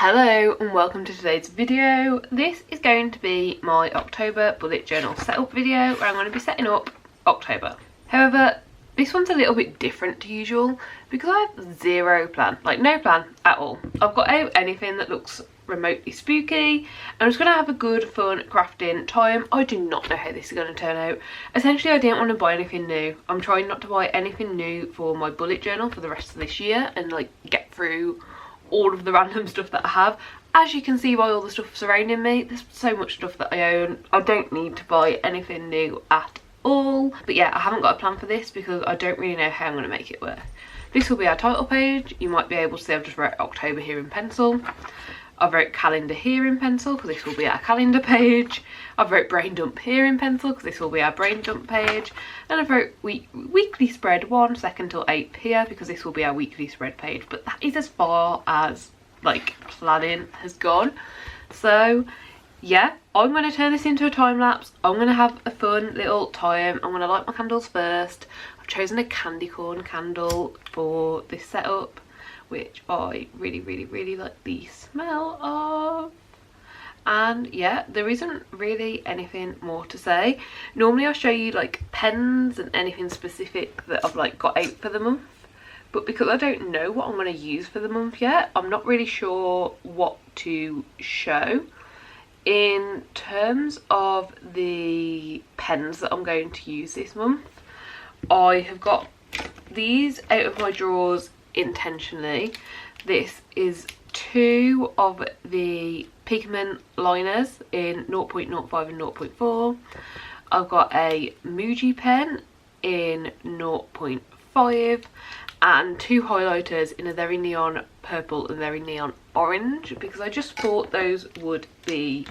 Hello and welcome to today's video. This is going to be my October bullet journal setup video where I'm going to be setting up October. However, this one's a little bit different to usual because I have zero plan, like no plan at all. I've got out anything that looks remotely spooky. I'm just going to have a good fun crafting time. I do not know how this is going to turn out. Essentially, I didn't want to buy anything new. I'm trying not to buy anything new for my bullet journal for the rest of this year and like get through all of the random stuff that I have. As you can see by all the stuff surrounding me, there's so much stuff that I own. I don't need to buy anything new at all. But yeah, I haven't got a plan for this because I don't really know how I'm going to make it work. This will be our title page. You might be able to see I've just wrote October here in pencil. I've wrote calendar here in pencil because this will be our calendar page. I've wrote brain dump here in pencil because this will be our brain dump page. And I've wrote weekly spread 1 2nd till 8th here because this will be our weekly spread page. But that is as far as like planning has gone. So yeah, I'm going to turn this into a time lapse. I'm going to have a fun little time. I'm going to light my candles first. I've chosen a candy corn candle for this setup, which I really like the smell of. And yeah, there isn't really anything more to say. Normally I'll show you like pens and anything specific that I've like got out for the month, but because I don't know what I'm going to use for the month yet, I'm not really sure what to show. In terms of the pens that I'm going to use this month, I have got these out of my drawers intentionally. This is 2 of the pigment liners in 0.05 and 0.4. I've got a Muji pen in 0.5 and 2 highlighters in a very neon purple and very neon orange because I just thought those would be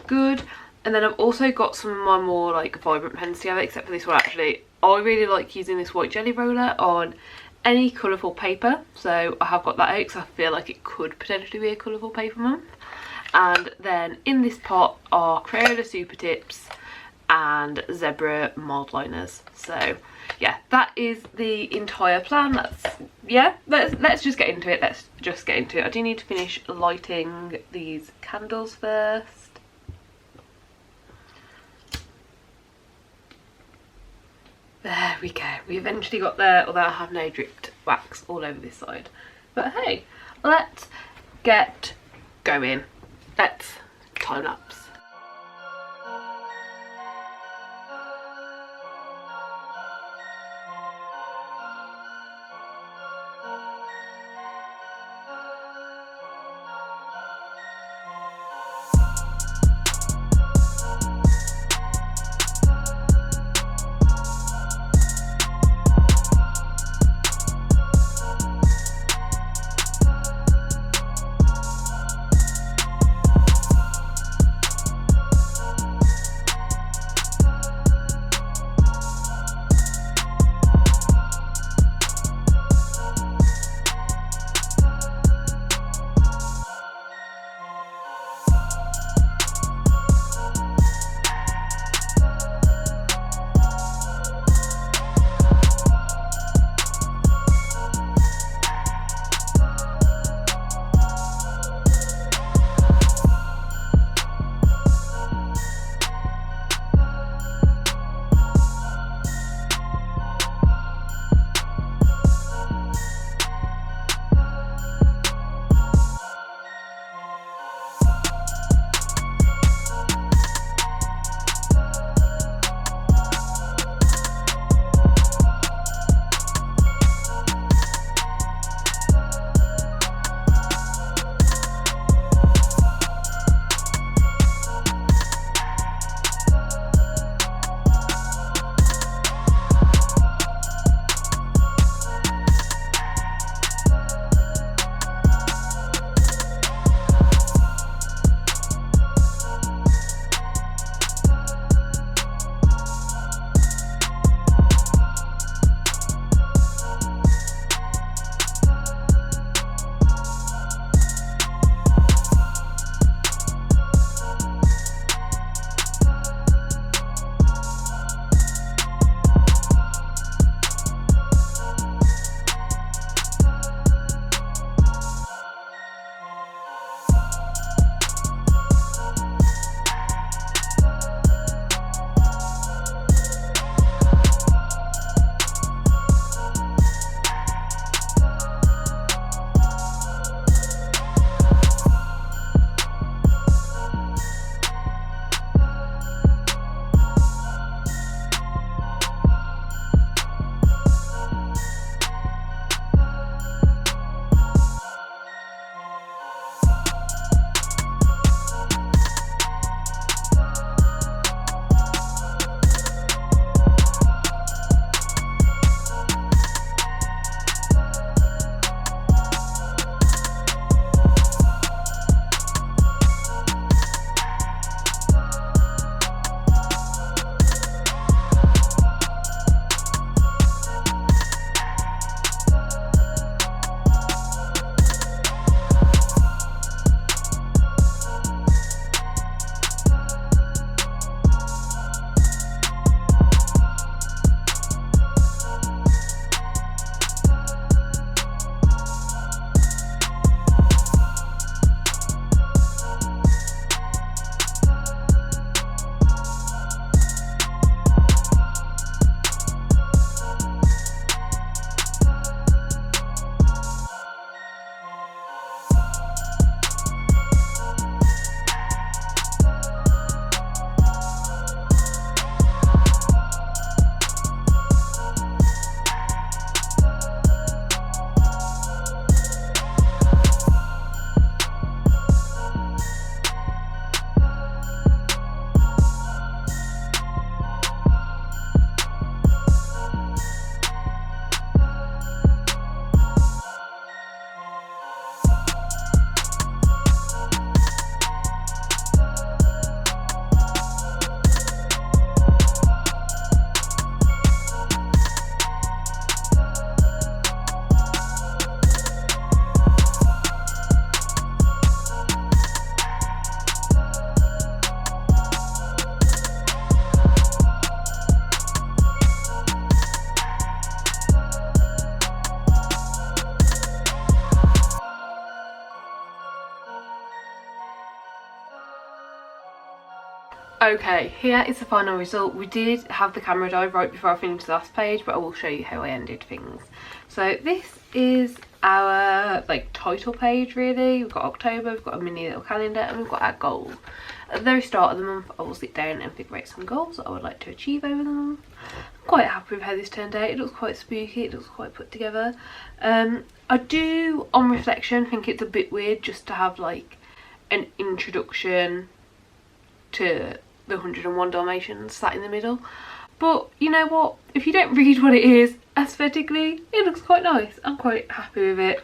good. And then I've also got some of my more like vibrant pens together, except for this one. Actually, I really like using this white jelly roller on any colourful paper, so I have got that out because I feel like it could potentially be a colourful paper month. And then in this pot are Crayola Super Tips and Zebra mild liners. So yeah, that is the entire plan. Let's just get into it. I do need to finish lighting these candles first. There we go, we eventually got there, although I have now dripped wax all over this side. But hey, let's get going. Let's time lapse. Okay, here is the final result. We did have the camera die right before I finished the last page, but I will show you how I ended things. So this is our like title page really. We've got October, we've got a mini little calendar, and we've got our goal. At the very start of the month I will sit down and figure out some goals that I would like to achieve over the month. I'm quite happy with how this turned out. It looks quite spooky, it looks quite put together. I do, on reflection, think it's a bit weird just to have like an introduction to the 101 Dalmatians sat in the middle, but you know what, if you don't read what it is, aesthetically it looks quite nice. I'm quite happy with it.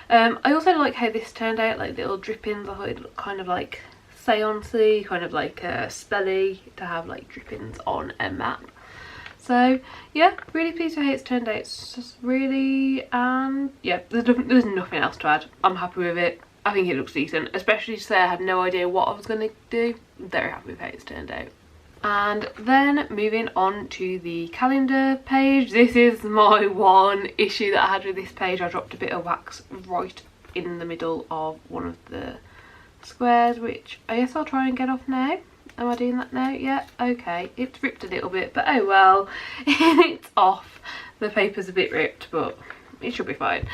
I also like how this turned out, like little drippings. I thought it looked kind of like seance-y, kind of like spelly to have like drippings on a map. So yeah, really pleased with how it's turned out. It's just really, yeah, there's nothing else to add. I'm happy with it. I think it looks decent, especially to say I had no idea what I was going to do. I'm very happy with how it's turned out. And then moving on to the calendar page. This is my one issue that I had with this page. I dropped a bit of wax right in the middle of one of the squares, which I guess I'll try and get off now. Am I doing that now? Yeah, okay. It's ripped a little bit, but oh well. It's off. The paper's a bit ripped, but it should be fine.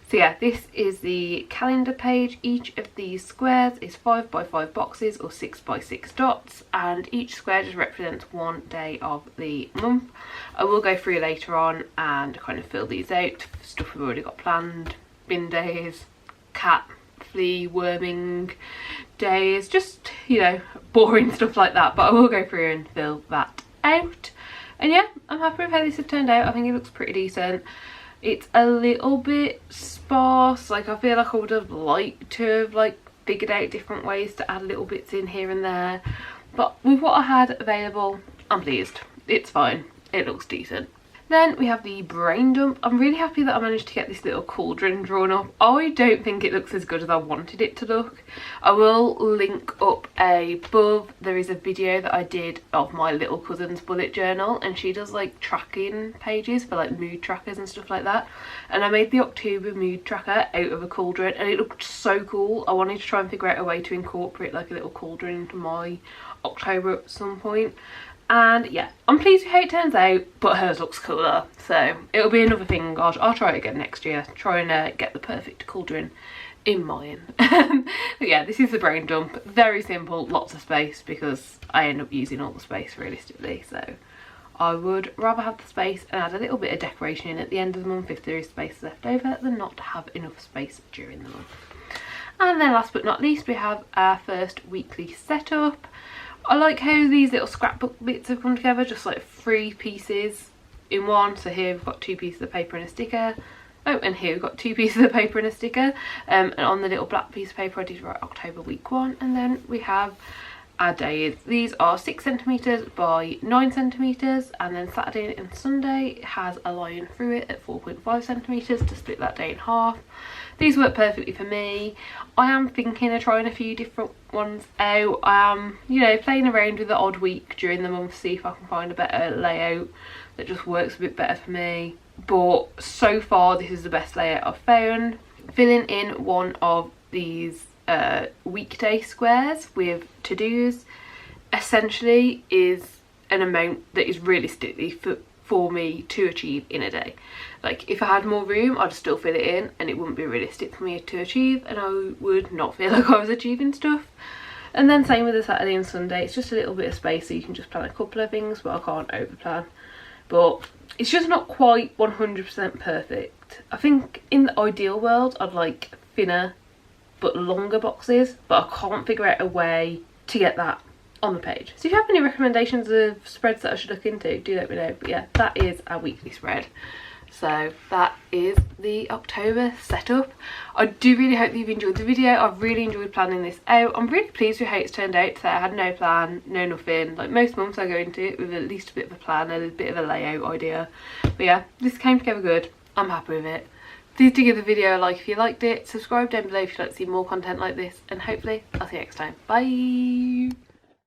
So yeah, this is the calendar page. Each of these squares is 5 by 5 boxes or 6 by 6 dots, and each square just represents one day of the month. I will go through later on and kind of fill these out. Stuff we've already got planned, bin days, cat, flea, worming days, just, you know, boring stuff like that, but I will go through and fill that out. And yeah, I'm happy with how this has turned out. I think it looks pretty decent. It's a little bit sparse, like I feel like I would have liked to have like figured out different ways to add little bits in here and there, but with what I had available, I'm pleased. It's fine, it looks decent. Then we have the brain dump. I'm really happy that I managed to get this little cauldron drawn up. I don't think it looks as good as I wanted it to look. I will link up above. There is a video that I did of my little cousin's bullet journal, and she does like tracking pages for like mood trackers and stuff like that. And I made the October mood tracker out of a cauldron, and it looked so cool. I wanted to try and figure out a way to incorporate like a little cauldron into my October at some point. And yeah, I'm pleased with how it turns out, but hers looks cooler, so it'll be another thing. I'll try it again next year, try and get the perfect cauldron in mine. But yeah, this is the brain dump. Very simple, lots of space, because I end up using all the space realistically, so I would rather have the space and add a little bit of decoration in at the end of the month if there is space left over than not to have enough space during the month. And then last but not least, we have our first weekly setup. I like how these little scrapbook bits have come together, just like 3 pieces in one. So here we've got 2 pieces of paper and a sticker. Oh, and here we've got 2 pieces of paper and a sticker. And on the little black piece of paper I did write October week 1. And then we have our days. These are 6 centimetres by 9 centimetres, and then Saturday and Sunday has a line through it at 4.5 centimetres to split that day in half. These work perfectly for me. I am thinking of trying a few different ones out. I am, you know, playing around with the odd week during the month, see if I can find a better layout that just works a bit better for me. But so far this is the best layout I've found. Filling in one of these weekday squares with to-dos essentially is an amount that is realistically for me to achieve in a day. Like if I had more room I'd still fill it in and it wouldn't be realistic for me to achieve, and I would not feel like I was achieving stuff. And then same with the Saturday and Sunday, it's just a little bit of space so you can just plan a couple of things, but I can't over plan. But it's just not quite 100% perfect. I think in the ideal world I'd like thinner but longer boxes, but I can't figure out a way to get that on the page. So if you have any recommendations of spreads that I should look into, do let me know. But yeah, that is our weekly spread. So that is the October setup. I do really hope that you've enjoyed the video. I've really enjoyed planning this out. I'm really pleased with how it's turned out. So I had no plan, no nothing. Like most months I go into it with at least a bit of a plan, a bit of a layout idea. But yeah, this came together good. I'm happy with it. Please do give the video a like if you liked it. Subscribe down below if you'd like to see more content like this. And hopefully I'll see you next time. Bye!